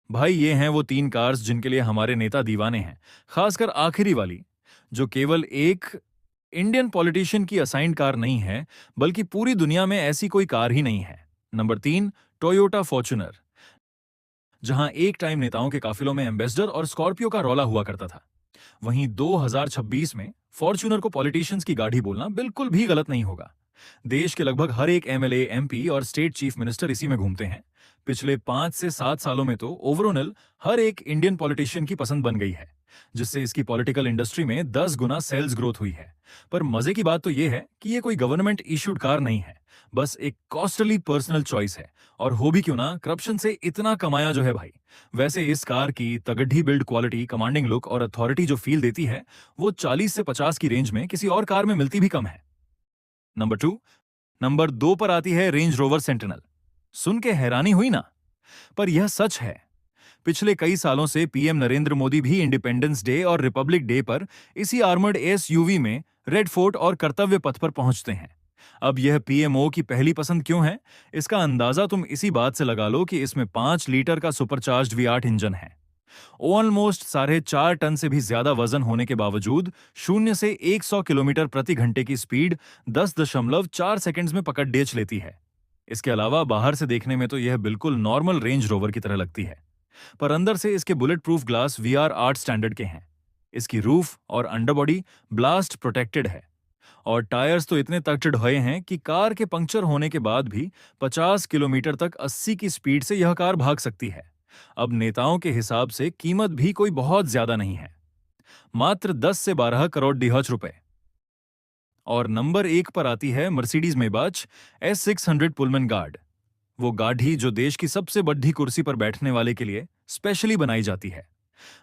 भाई ये हैं वो तीन कार्स जिनके लिए हमारे नेता दीवाने हैं। खासकर आखिरी वाली, जो केवल एक इंडियन पॉलिटिशियन की असाइंड कार नहीं है, बल्कि पूरी दुनिया में ऐसी कोई कार ही नहीं है। नंबर 3, टोयोटा फॉर्च्यूनर, जहां एक टाइम नेताओं के काफिलों में एम्बेसडर और स्कॉर्पियो का रौला हुआ करता था। वहीं 2026 में फॉर्च्यूनर को पॉलिटिशियंस की गाड़ी बोलना बिल्कुल भी गलत नहीं होगा। देश के लगभग हर एक एमएलए, एमपी और स्टेट चीफ मिनिस्टर इसी में घूमते हैं। पिछले 5 से 7 सालों में तो ओवरऑल हर एक इंडियन पॉलिटिशियन की पसंद बन गई है, जिससे इसकी पॉलिटिकल इंडस्ट्री में 10 गुना सेल्स ग्रोथ हुई है। पर मजे की बात तो यह है कि ये कोई गवर्नमेंट इश्यूड कार नहीं है, बस एक कॉस्टली पर्सनल चॉइस है। और हो भी क्यों ना, करप्शन से इतना कमाया जो है भाई। वैसे इस कार की तगड़ी बिल्ड क्वालिटी, कमांडिंग लुक और अथॉरिटी जो फील देती है, वो 40 से 50 की रेंज में किसी और कार में मिलती भी कम है। नंबर 2 पर आती है रेंज रोवर सेंटिनल। सुन के हैरानी हुई ना? पर यह सच है। पिछले कई सालों से पीएम नरेंद्र मोदी भी इंडिपेंडेंस डे और रिपब्लिक डे पर इसी आर्मर्ड एसयूवी में रेड फोर्ट और कर्तव्य पथ पर पहुंचते हैं। अब यह पीएमओ की पहली पसंद क्यों है? इसका अंदाजा तुम इसी बात से लगा लो कि इसमें 5 लीटर का सुपरचार्ज्ड V8 इंजन है। ऑलमोस्ट 4.5 टन से भी ज्यादा वजन होने के बावजूद 0 से 100 किलोमीटर प्रति घंटे की स्पीड 10.4 सेकंड्स में पकड़ डेच लेती है। इसके अलावा बाहर से देखने में तो यह बिल्कुल नॉर्मल रेंज रोवर की तरह लगती है, पर अंदर से इसके bullet proof glass VR8 standard के हैं। इसकी रूफ और अंडरबॉडी ब्लास्ट प्रोटेक्टेड है, और टायर्स तो इतने तगड़े हुए हैं कि कार के पंक्चर होने के बाद भी 50 किलोमीटर तक 80 की स्पीड से यह कार भाग सकती है। अब नेताओं के हिसाब से कीमत भी कोई बहुत ज्यादा नहीं है, मात्र 10 से 12 करोड़ दिहच रुपए। और नंबर 1 पर आती है मर्सिडीज मेबाच S600 पुलमन गार्ड। वो गाड़ी जो देश की सबसे बड़ी कुर्सी पर बैठने वाले के लिए स्पेशली बनाई जाती है,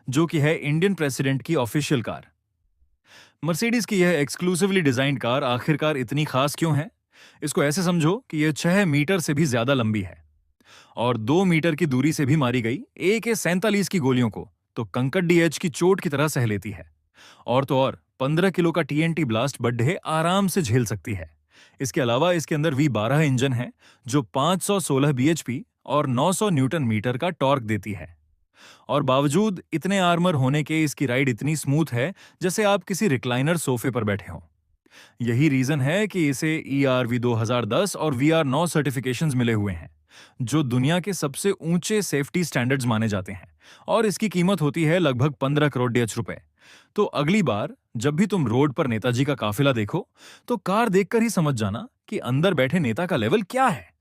जो कि है इंडियन प्रेसिडेंट की ऑफिशियल कार। मर्सिडीज की यह एक्सक्लूसिवली डिजाइंड कार आखिरकार इतनी खास क्यों है? इसको ऐसे समझो कि यह 6 मीटर से भी ज्यादा लंबी है, और 2 मीटर की दूरी से भी मारी गई AK-47 की गोलियों को तो कंकड़ डीएच की चोट की तरह सह लेती है। और तो और 15 किलो का TNT ब्लास्ट बड्ढे आराम से झेल सकती है। इसके अलावा इसके अंदर V12 इंजन है, जो 516 bhp और 900 न्यूटन मीटर का टॉर्क देती है। और बावजूद इतने आर्मर होने के इसकी राइड इतनी स्मूथ है जैसे आप किसी रिक्लाइनर सोफे पर बैठे हों। यही रीजन है कि इसे ERV 2010 और VR9 सर्टिफिकेशंस मिले हुए हैं, जो दुनिया के सबसे ऊंचे सेफ्टी स्टैंडर्ड्स माने जाते हैं। और इसकी कीमत होती है लगभग 15 करोड़ DH रुपए। तो अगली बार जब भी तुम रोड पर नेताजी का काफिला देखो, तो कार देखकर ही समझ जाना कि अंदर बैठे नेता का लेवल क्या है।